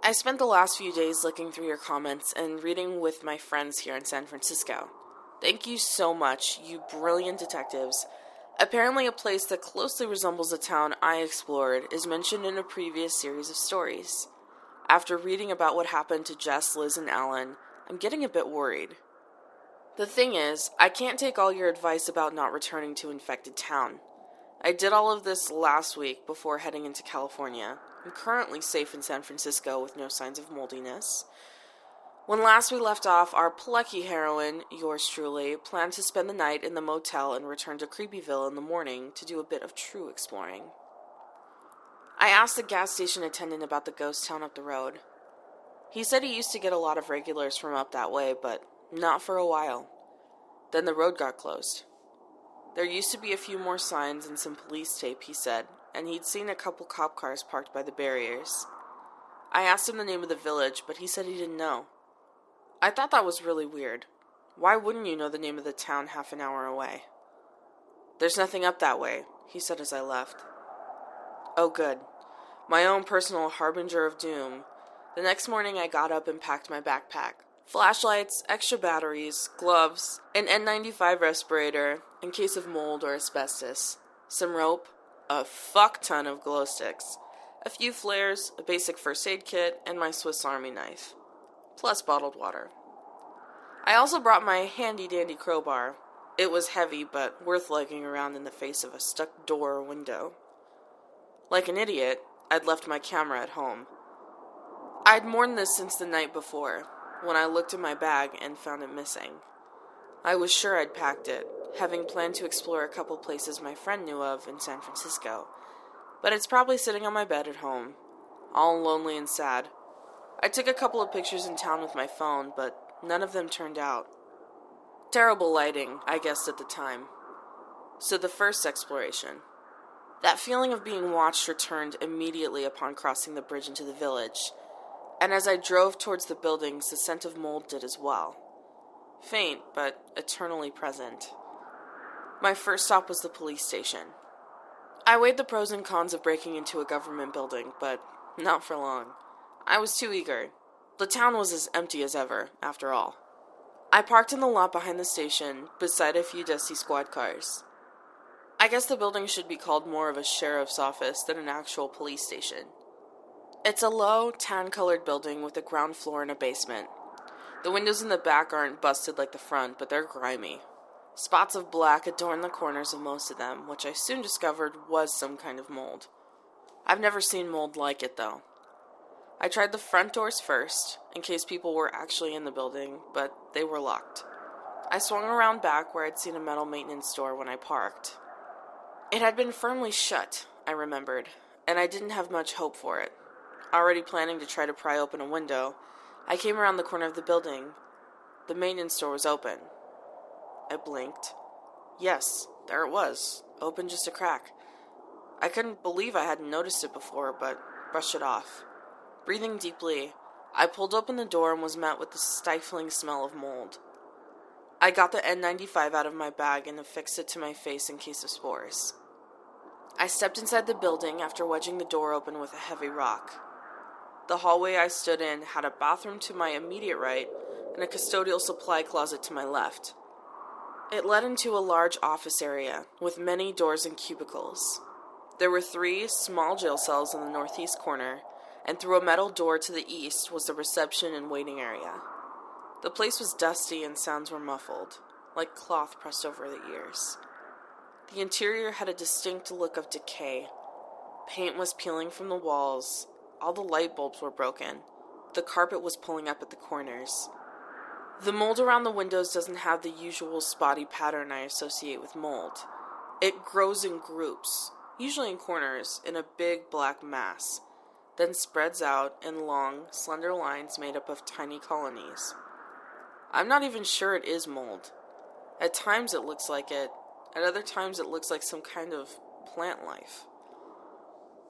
I spent the last few days looking through your comments and reading with my friends here in San Francisco. Thank you so much, you brilliant detectives. Apparently, a place that closely resembles the town I explored is mentioned in a previous series of stories. After reading about what happened to Jess, Liz, and Alan, I'm getting a bit worried. The thing is, I can't take all your advice about not returning to infected town. I did all of this last week before heading into California. I'm currently safe in San Francisco with no signs of moldiness. When last we left off, our plucky heroine, yours truly, planned to spend the night in the motel and return to Creepyville in the morning to do a bit of true exploring. I asked the gas station attendant about the ghost town up the road. He said he used to get a lot of regulars from up that way, but not for a while. Then the road got closed. There used to be a few more signs and some police tape, he said, and he'd seen a couple cop cars parked by the barriers. I asked him the name of the village, but he said he didn't know. I thought that was really weird. Why wouldn't you know the name of the town half an hour away? There's nothing up that way, he said as I left. Oh good. My own personal harbinger of doom. The next morning I got up and packed my backpack. Flashlights, extra batteries, gloves, an N95 respirator in case of mold or asbestos, some rope, a fuck ton of glow sticks, a few flares, a basic first aid kit, and my Swiss Army knife, plus bottled water. I also brought my handy-dandy crowbar. It was heavy, but worth lugging around in the face of a stuck door or window. Like an idiot, I'd left my camera at home. I'd mourned this since the night before, when I looked in my bag and found it missing. I was sure I'd packed it, having planned to explore a couple places my friend knew of in San Francisco, but it's probably sitting on my bed at home, all lonely and sad. I took a couple of pictures in town with my phone, but none of them turned out. Terrible lighting, I guessed at the time. So the first exploration. That feeling of being watched returned immediately upon crossing the bridge into the village, and as I drove towards the buildings, the scent of mold did as well. Faint, but eternally present. My first stop was the police station. I weighed the pros and cons of breaking into a government building, but not for long. I was too eager. The town was as empty as ever, after all. I parked in the lot behind the station, beside a few dusty squad cars. I guess the building should be called more of a sheriff's office than an actual police station. It's a low, tan-colored building with a ground floor and a basement. The windows in the back aren't busted like the front, but they're grimy. Spots of black adorn the corners of most of them, which I soon discovered was some kind of mold. I've never seen mold like it, though. I tried the front doors first, in case people were actually in the building, but they were locked. I swung around back where I'd seen a metal maintenance door when I parked. It had been firmly shut, I remembered, and I didn't have much hope for it. Already planning to try to pry open a window, I came around the corner of the building. The maintenance door was open. I blinked. Yes, there it was, open just a crack. I couldn't believe I hadn't noticed it before, but brushed it off. Breathing deeply, I pulled open the door and was met with the stifling smell of mold. I got the N95 out of my bag and affixed it to my face in case of spores. I stepped inside the building after wedging the door open with a heavy rock. The hallway I stood in had a bathroom to my immediate right and a custodial supply closet to my left. It led into a large office area with many doors and cubicles. There were 3 small jail cells in the northeast corner, and through a metal door to the east was the reception and waiting area. The place was dusty and sounds were muffled, like cloth pressed over the ears. The interior had a distinct look of decay. Paint was peeling from the walls. All the light bulbs were broken. The carpet was pulling up at the corners. The mold around the windows doesn't have the usual spotty pattern I associate with mold. It grows in groups, usually in corners, in a big black mass, then spreads out in long, slender lines made up of tiny colonies. I'm not even sure it is mold. At times it looks like it, at other times it looks like some kind of plant life.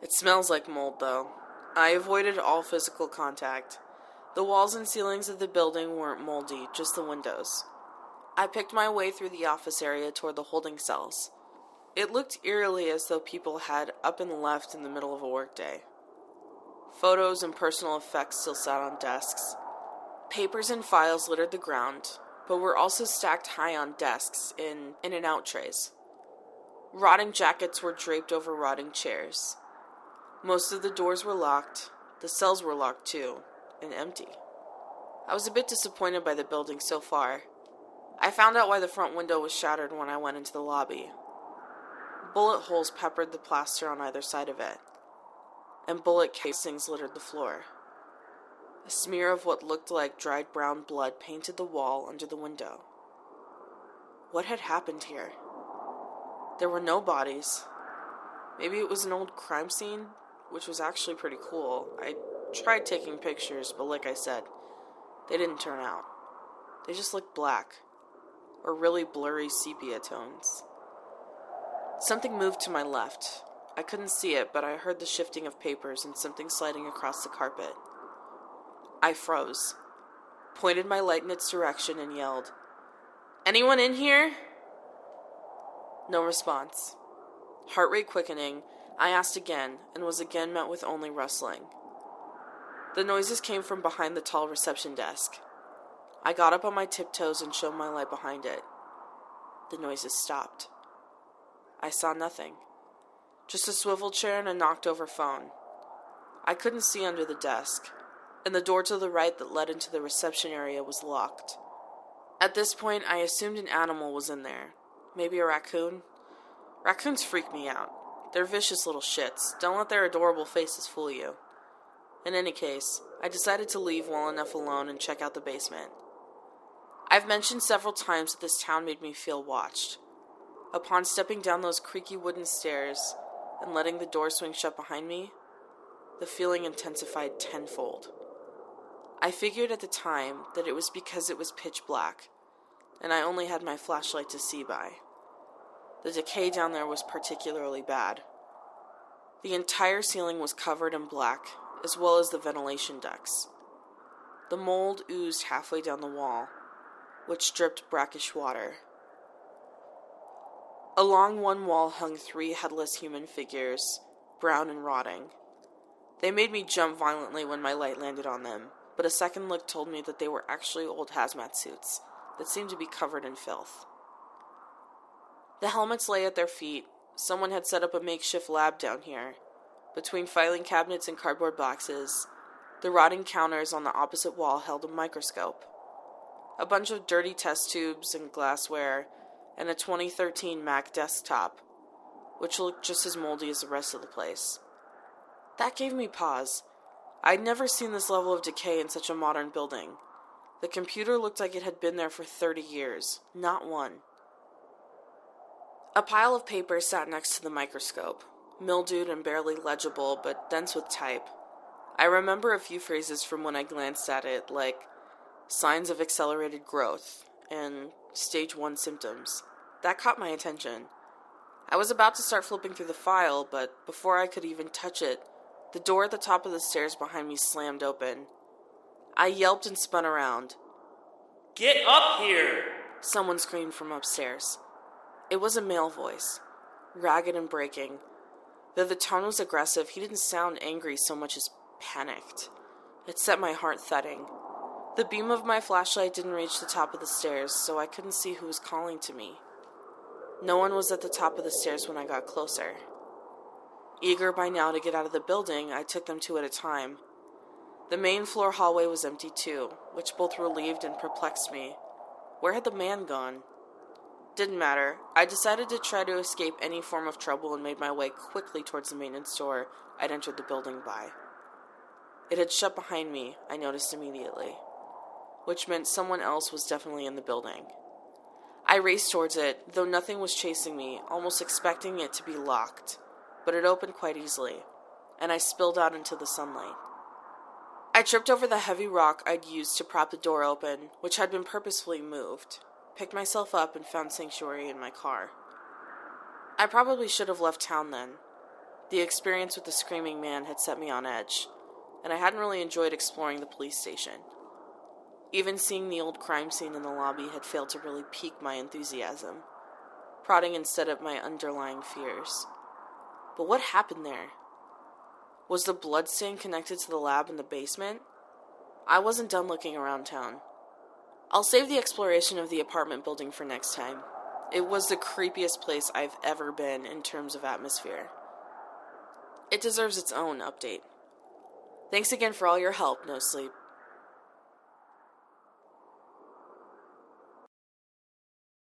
It smells like mold, though. I avoided all physical contact. The walls and ceilings of the building weren't moldy, just the windows. I picked my way through the office area toward the holding cells. It looked eerily as though people had up and left in the middle of a workday. Photos and personal effects still sat on desks. Papers and files littered the ground, but were also stacked high on desks in in-and-out trays. Rotting jackets were draped over rotting chairs. Most of the doors were locked. The cells were locked too, and empty. I was a bit disappointed by the building so far. I found out why the front window was shattered when I went into the lobby. Bullet holes peppered the plaster on either side of it, and bullet casings littered the floor. A smear of what looked like dried brown blood painted the wall under the window. What had happened here? There were no bodies. Maybe it was an old crime scene, which was actually pretty cool. I tried taking pictures, but like I said, they didn't turn out. They just looked black, or really blurry sepia tones. Something moved to my left. I couldn't see it, but I heard the shifting of papers and something sliding across the carpet. I froze, pointed my light in its direction, and yelled, "Anyone in here?" No response. Heart rate quickening, I asked again, and was again met with only rustling. The noises came from behind the tall reception desk. I got up on my tiptoes and shone my light behind it. The noises stopped. I saw nothing. Just a swivel chair and a knocked-over phone. I couldn't see under the desk, and the door to the right that led into the reception area was locked. At this point, I assumed an animal was in there. Maybe a raccoon? Raccoons freak me out. They're vicious little shits. Don't let their adorable faces fool you. In any case, I decided to leave well enough alone and check out the basement. I've mentioned several times that this town made me feel watched. Upon stepping down those creaky wooden stairs and letting the door swing shut behind me, the feeling intensified tenfold. I figured at the time that it was because it was pitch black, and I only had my flashlight to see by. The decay down there was particularly bad. The entire ceiling was covered in black, as well as the ventilation ducts. The mold oozed halfway down the wall, which dripped brackish water. Along one wall hung 3 headless human figures, brown and rotting. They made me jump violently when my light landed on them, but a second look told me that they were actually old hazmat suits that seemed to be covered in filth. The helmets lay at their feet. Someone had set up a makeshift lab down here. Between filing cabinets and cardboard boxes, the rotting counters on the opposite wall held a microscope. A bunch of dirty test tubes and glassware, and a 2013 Mac desktop, which looked just as moldy as the rest of the place. That gave me pause. I'd never seen this level of decay in such a modern building. The computer looked like it had been there for 30 years, not one. A pile of papers sat next to the microscope, mildewed and barely legible, but dense with type. I remember a few phrases from when I glanced at it, like signs of accelerated growth and stage 1 symptoms. That caught my attention. I was about to start flipping through the file, but before I could even touch it, the door at the top of the stairs behind me slammed open. I yelped and spun around. "Get up here!" Someone screamed from upstairs. It was a male voice, ragged and breaking. Though the tone was aggressive, he didn't sound angry so much as panicked. It set my heart thudding. The beam of my flashlight didn't reach the top of the stairs, so I couldn't see who was calling to me. No one was at the top of the stairs when I got closer. Eager by now to get out of the building, I took them 2 at a time. The main floor hallway was empty too, which both relieved and perplexed me. Where had the man gone? Didn't matter. I decided to try to escape any form of trouble and made my way quickly towards the maintenance door I'd entered the building by. It had shut behind me, I noticed immediately, which meant someone else was definitely in the building. I raced towards it, though nothing was chasing me, almost expecting it to be locked, but it opened quite easily, and I spilled out into the sunlight. I tripped over the heavy rock I'd used to prop the door open, which had been purposefully moved, picked myself up, and found sanctuary in my car. I probably should have left town then. The experience with the screaming man had set me on edge, and I hadn't really enjoyed exploring the police station. Even seeing the old crime scene in the lobby had failed to really pique my enthusiasm, prodding instead at my underlying fears. But what happened there? Was the bloodstain connected to the lab in the basement? I wasn't done looking around town. I'll save the exploration of the apartment building for next time. It was the creepiest place I've ever been in terms of atmosphere. It deserves its own update. Thanks again for all your help, No Sleep.